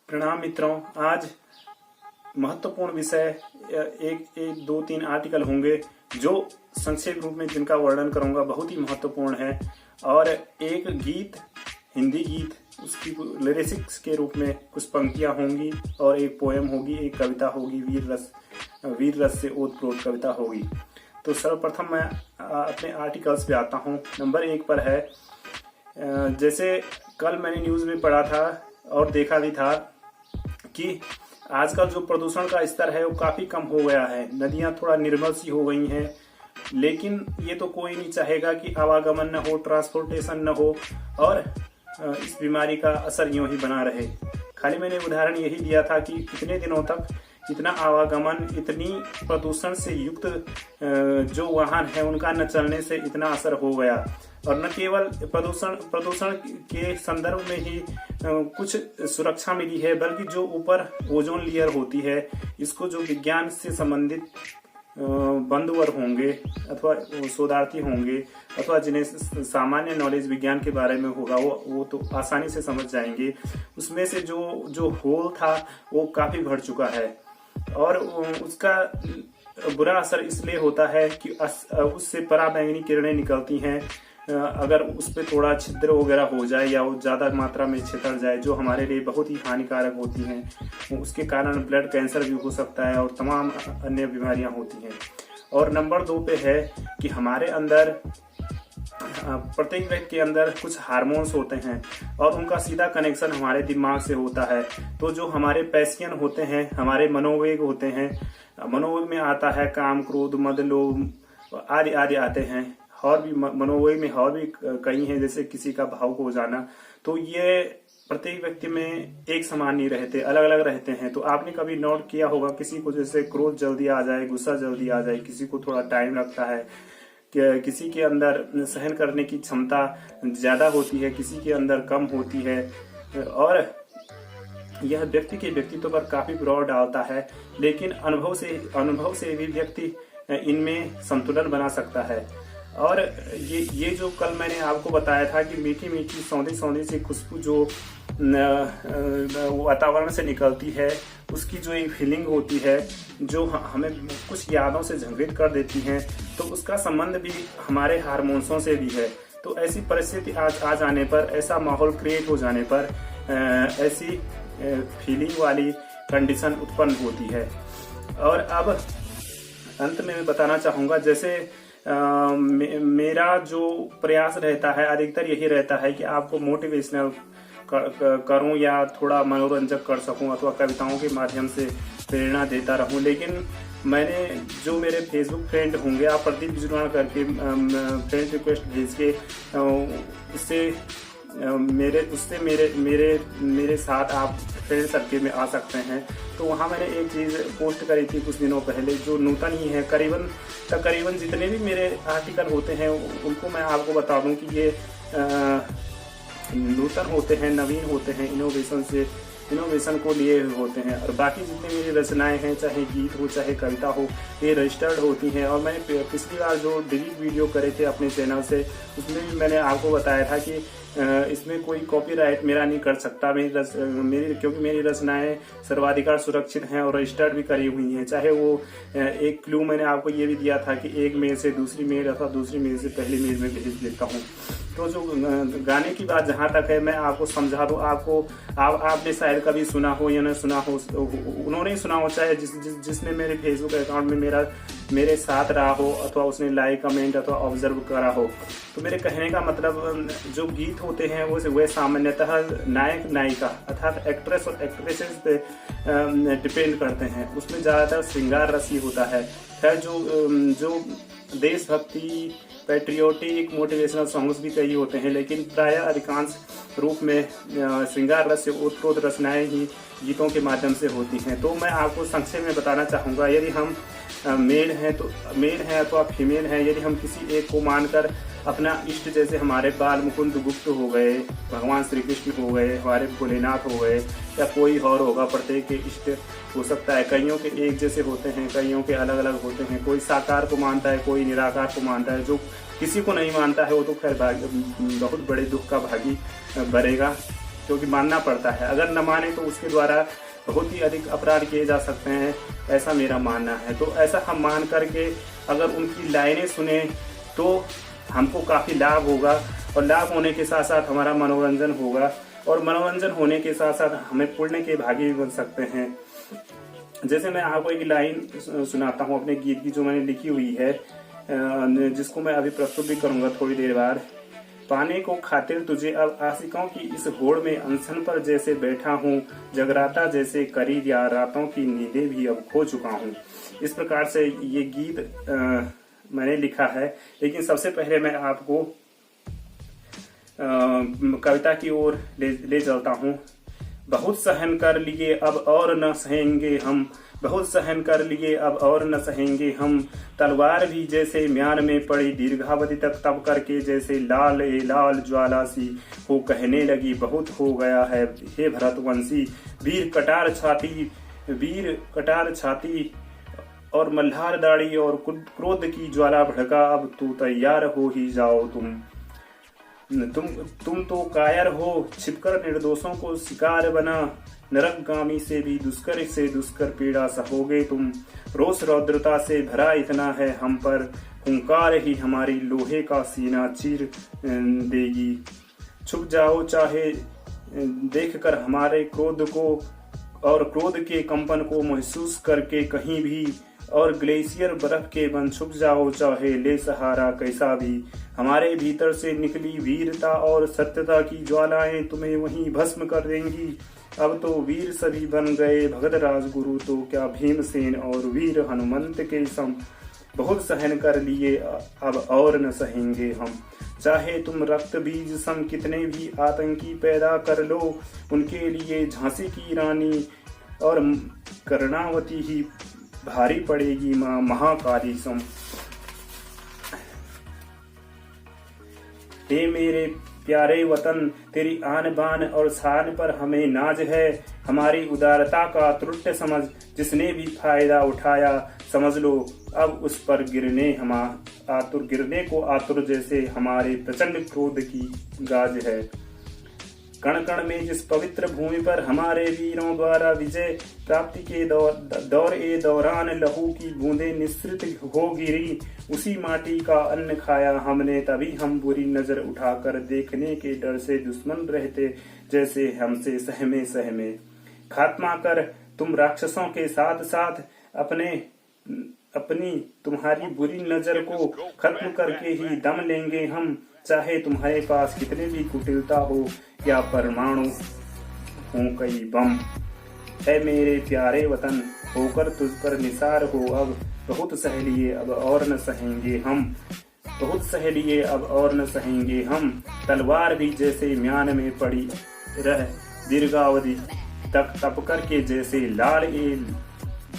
प्रणाम मित्रों। आज महत्वपूर्ण विषय एक दो तीन आर्टिकल होंगे जो संक्षेप रूप में जिनका वर्णन करूंगा, बहुत ही महत्वपूर्ण है। और एक गीत, हिंदी गीत, उसकी लिरिक्स के रूप में कुछ पंक्तियां होंगी और एक पोएम होगी, एक कविता होगी, वीर रस से ओतप्रोत कविता होगी। तो सर्वप्रथम मैं अपने आर्टिकल्स पे आता हूँ। नंबर 1 पर है, जैसे कल मैंने न्यूज में पढ़ा था और देखा भी था कि आजकल जो प्रदूषण का स्तर है वो काफी कम हो गया है। नदियां थोड़ा निर्मल सी हो गई हैं, लेकिन ये तो कोई नहीं चाहेगा कि आवागमन न हो, ट्रांसपोर्टेशन न हो और इस बीमारी का असर यूं ही बना रहे। खाली मैंने उदाहरण यही दिया था कि कितने दिनों तक इतना आवागमन, इतनी प्रदूषण से युक्त जो वाहन है उनका न चलने से इतना असर हो गया। और न केवल प्रदूषण के संदर्भ में ही कुछ सुरक्षा मिली है, बल्कि जो ऊपर ओजोन लेयर होती है, इसको जो विज्ञान से संबंधित बंधुवर होंगे अथवा शोधार्थी होंगे अथवा जिन्हें सामान्य नॉलेज विज्ञान के बारे में होगा वो तो आसानी से समझ जाएंगे। उसमें से जो होल था वो काफी बढ़ चुका है और उसका बुरा असर इसलिए होता है कि उससे पराबैंगनी किरणें निकलती हैं। अगर उस पर थोड़ा छिद्र वगैरह हो जाए या वो ज्यादा मात्रा में छितर जाए, जो हमारे लिए बहुत ही हानिकारक होती हैं, उसके कारण ब्लड कैंसर भी हो सकता है और तमाम अन्य बीमारियां होती हैं। और नंबर 2 पे है कि हमारे अंदर, प्रत्येक व्यक्ति के अंदर कुछ हार्मोन्स होते हैं और उनका सीधा कनेक्शन हमारे दिमाग से होता है। तो जो हमारे पैसियन होते हैं, हमारे मनोवेग होते हैं, मनोवेग में आता है काम, क्रोध, मद, लोभ आदि आदि आते हैं। और भी मनोवेग में और भी कई हैं, जैसे किसी का भावुक हो जाना। तो ये प्रत्येक व्यक्ति में एक समान नहीं रहते, अलग अलग रहते हैं। तो आपने कभी नोट किया होगा, किसी को जैसे क्रोध जल्दी आ जाए, गुस्सा जल्दी आ जाए, किसी को थोड़ा टाइम लगता है, किसी के अंदर सहन करने की क्षमता ज्यादा होती है, किसी के अंदर कम होती है। और यह व्यक्ति के व्यक्तित्व पर काफी प्रभाव डालता है, लेकिन अनुभव से भी व्यक्ति इनमें संतुलन बना सकता है। और ये जो कल मैंने आपको बताया था कि मीठी मीठी सौंधी सी खुशबू जो वातावरण से निकलती है, उसकी जो एक फीलिंग होती है, जो हमें कुछ यादों से झंझोड़ कर देती हैं, तो उसका संबंध भी हमारे हार्मोन्सों से भी है। तो ऐसी परिस्थिति आ जाने पर, ऐसा माहौल क्रिएट हो जाने पर ऐसी फीलिंग वाली कंडीशन उत्पन्न होती है। और अब अंत में मैं बताना चाहूंगा, जैसे मेरा जो प्रयास रहता है अधिकतर यही रहता है कि आपको मोटिवेशनल करूं या थोड़ा मनोरंजक कर सकूं अथवा कविताओं के माध्यम से प्रेरणा देता रहूं। लेकिन मैंने जो मेरे फेसबुक फ्रेंड होंगे, आप प्रदीप बिजनौर करके फ्रेंड रिक्वेस्ट भेज के उससे मेरे साथ आप फ्रेंड सर्किल में आ सकते हैं। तो वहाँ मैंने एक चीज़ पोस्ट करी थी कुछ दिनों पहले, जो नूतन ही है। तकरीबन जितने भी मेरे आर्टिकल होते हैं उनको मैं आपको बता दूं कि ये नूतन होते हैं, नवीन होते हैं, इनोवेशन को लिए होते हैं। और बाकी जितनी मेरी रचनाएं हैं, चाहे गीत हो चाहे कविता हो, ये रजिस्टर्ड होती हैं। और मैंने पिछली बार जो डिलीट वीडियो करे थे अपने चैनल से, उसमें भी मैंने आपको बताया था कि इसमें कोई कॉपीराइट मेरा नहीं कर सकता, क्योंकि मेरी रचनाएं सर्वाधिकार सुरक्षित हैं और रजिस्टर्ड भी करी हुई हैं। चाहे वो एक क्लू मैंने आपको ये भी दिया था कि एक मेल से दूसरी मेल अथवा दूसरी मेल से पहली मेल में भेज देता हूँ। तो जो गाने की बात जहाँ तक है, मैं आपको समझा दूँ। आपने शायद कभी सुना हो या न सुना हो, उन्होंने सुना हो, चाहे जिसने मेरे फेसबुक अकाउंट में मेरे साथ रहा हो अथवा उसने लाइक, कमेंट अथवा ऑब्जर्व करा हो। तो मेरे कहने का मतलब, जो गीत होते हैं वो सामान्यतः नायक नायिका अर्थात एक्ट्रेस और एक्ट्रेसेस पे डिपेंड करते हैं। उसमें ज्यादातर श्रृंगार रस ही होता है। खैर, जो देशभक्ति, पैट्रियोटिक, मोटिवेशनल सॉन्ग्स भी कई होते हैं, लेकिन प्रायः अधिकांश रूप में श्रृंगार रस से ओतप्रोत रचनाएं ही गीतों के माध्यम से होती हैं। तो मैं आपको संक्षेप में बताना चाहूँगा, यदि हम मेल हैं अथवा फीमेल हैं, यदि हम किसी एक को मानकर अपना इष्ट, जैसे हमारे बाल मुकुंद गुप्त हो गए, भगवान श्री कृष्ण हो गए, हमारे भोलेनाथ हो गए, या कोई और होगा, प्रत्येक के इष्ट हो सकता है। कईयों के एक जैसे होते हैं, कईयों के अलग अलग होते हैं। कोई साकार को मानता है, कोई निराकार को मानता है। जो किसी को नहीं मानता है वो तो खैर बहुत बड़े दुख का भागी बनेगा। क्योंकि मानना पड़ता है। अगर न माने तो उसके द्वारा बहुत ही अधिक अपराध किए जा सकते हैं, ऐसा मेरा मानना है। तो ऐसा हम मान करके अगर उनकी लाइनें सुने तो हमको काफ़ी लाभ होगा, और लाभ होने के साथ साथ हमारा मनोरंजन होगा, और मनोरंजन होने के साथ साथ हमें पुण्य के भागी भी बन सकते हैं। जैसे मैं आपको एक लाइन सुनाता हूँ अपने गीत की, जो मैंने लिखी हुई है, जिसको मैं अभी प्रस्तुत भी करूंगा थोड़ी देर बाद। पाने को खातिर तुझे अब आशिकों की इस होड़ में अनशन पर जैसे बैठा हूँ, जगराता जैसे करीब या रातों की नींदें भी अब खो चुका हूँ। इस प्रकार से ये गीत मैंने लिखा है। लेकिन सबसे पहले मैं आपको कविता की ओर ले चलता हूँ। बहुत सहन कर लिए अब और न सहेंगे हम, बहुत सहन कर लिए अब और न सहेंगे हम, तलवार भी जैसे म्यान में पड़ी दीर्घावधि तक तब करके जैसे लाल ए लाल ज्वाला सी हो कहने लगी बहुत हो गया है हे भरतवंशी। वीर कटार छाती और मल्हार दाढ़ी और क्रोध की ज्वाला भड़का, अब तू तैयार हो ही जाओ तुम तो कायर हो, छिपकर निर्दोषों को शिकार बना, नरकगामी से भी दुष्कर पीड़ा सहोगे तुम। रोष रौद्रता से भरा इतना है हम पर, हुंकार ही हमारी लोहे का सीना चीर देगी। छुप जाओ चाहे देखकर हमारे क्रोध को, और क्रोध के कंपन को महसूस करके कहीं भी, और ग्लेशियर बर्फ के बन छुप जाओ चाहे ले सहारा कैसा भी। हमारे भीतर से निकली वीरता और सत्यता की ज्वालाएं तुम्हें वहीं भस्म कर देंगी। अब तो वीर सभी बन गए भगत राजगुरु, तो क्या भीमसेन और वीर हनुमंत के सम। बहुत सहन कर लिए अब और न सहेंगे हम, चाहे तुम रक्त बीज सम कितने भी आतंकी पैदा कर लो। उनके लिए झांसी की रानी और कर्णावती ही भारी पड़ेगी माँ महाकाली सम। हे मेरे प्यारे वतन, तेरी आन बान और शान पर हमें नाज है। हमारी उदारता का त्रुटि समझ जिसने भी फायदा उठाया, समझ लो अब उस पर गिरने को आतुर जैसे हमारे प्रचंड क्रोध की गाज है। कण कण में जिस पवित्र भूमि पर हमारे वीरों द्वारा विजय प्राप्ति के दौरान लहू की बूंदें निःसृत हो गिरी, उसी माटी का अन्न खाया हमने, तभी हम बुरी नजर उठाकर देखने के डर से दुश्मन रहते जैसे हमसे सहमे। खात्मा कर तुम राक्षसों के साथ साथ अपनी तुम्हारी बुरी नजर को खत्म करके ही दम लेंगे हम, चाहे तुम्हारे पास कितने भी कुटिलता हो या परमाणु हो कई बम। है मेरे प्यारे वतन, होकर तुझ पर निसार हो अब, बहुत सह लिए अब और न सहेंगे हम, बहुत सह लिए अब और न सहेंगे हम। तलवार भी जैसे म्यान में पड़ी रह दीर्घावधि तक तप करके जैसे लाल ए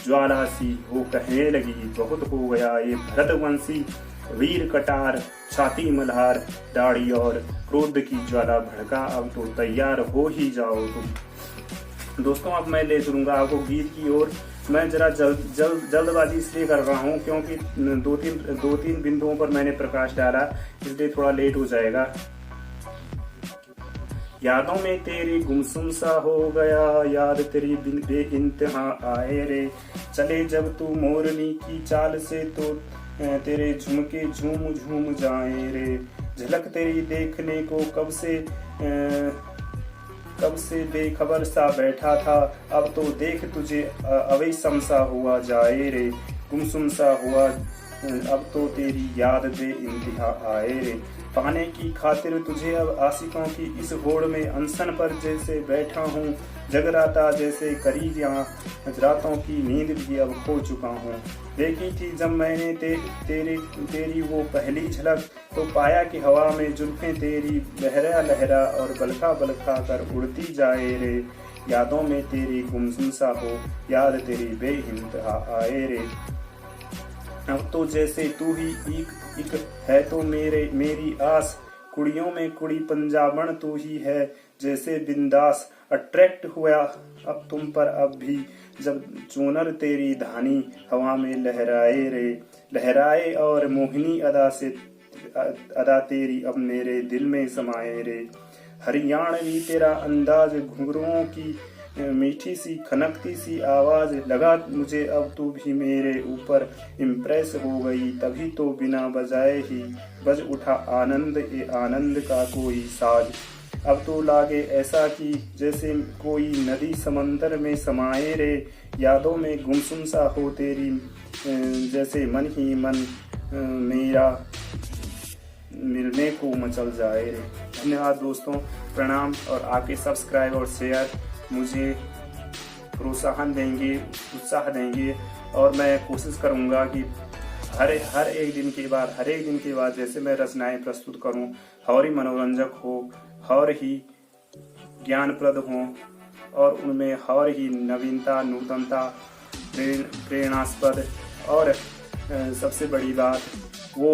ज्वाला सी हो कहने लगी बहुत हो गया ये भरतवंशी। वीर कटार छाती मल्हार दाढ़ी और क्रोध की ज्वाला भड़का, अब तो तैयार हो ही जाओ तुम। दोस्तों अब मैं ले चलूंगा आपको गीत की ओर। मैं जरा जल्दबाजी इसलिए कर रहा हूँ क्योंकि दो तीन बिंदुओं पर मैंने प्रकाश डाला, इसलिए थोड़ा लेट हो जाएगा। यादों में तेरी गुमसुम सा हो गया, याद तेरी बेइंतहा आए रे। चले जब तू मोरनी की चाल से तो तेरे झुमके झूम झूम जाए रे। झलक तेरी देखने को कब से बेखबर सा बैठा था, अब तो देख तुझे अवैसम सा हुआ जाए रे। गुमसुम सा हुआ अब तो तेरी याद बेइंतहा आए रे। पाने की खातिर तुझे अब आशिकों की इस होड़ में अनशन पर जैसे बैठा हूँ, जगराता जैसे करीब यहाँ रातों की नींद भी अब खो चुका हूँ। देखी थी जब मैंने तेरी वो पहली झलक, तो पाया कि हवा में जुल्फें तेरी लहरा लहरा और बलखा बलखा कर उड़ती जाए रे। यादों में तेरी गुमसुम सा हो, याद तेरी बेइंतहा आए रे। अब तो जैसे तू ही एक है तो मेरी आस, कुड़ियों में कुड़ी पंजाबन तू ही है जैसे बिंदास। अट्रैक्ट हुआ अब तुम पर अब भी, जब चूनर तेरी धानी हवा में लहराए रे। लहराए और मोहिनी अदा तेरी अब मेरे दिल में समाए रे। हरियाणवी तेरा अंदाज, घुंघरुओं की मीठी सी खनकती सी आवाज, लगा मुझे अब तू भी मेरे ऊपर इम्प्रेस हो गई, तभी तो बिना बजाए ही बज उठा आनंद, ये आनंद का कोई साज। अब तो लागे ऐसा कि जैसे कोई नदी समंदर में समाये रे, यादों में गुमसुम सा हो तेरी, जैसे मन ही मन मेरा मिलने को मचल जाए रे। धन्यवाद दोस्तों, प्रणाम। और आपके सब्सक्राइब और शेयर मुझे प्रोत्साहन देंगे, उत्साह देंगे, और मैं कोशिश करूंगा कि हर एक दिन के बाद जैसे मैं रचनाएं प्रस्तुत करूं, और ही मनोरंजक हो, और ही ज्ञानप्रद हो, और उनमें और ही नवीनता, नूतनता, प्रेरणास्पद, और सबसे बड़ी बात वो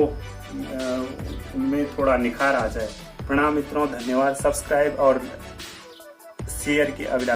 उनमें थोड़ा निखार आ जाए। प्रणाम मित्रों, धन्यवाद। सब्सक्राइब और शेयर की अभिलाषा।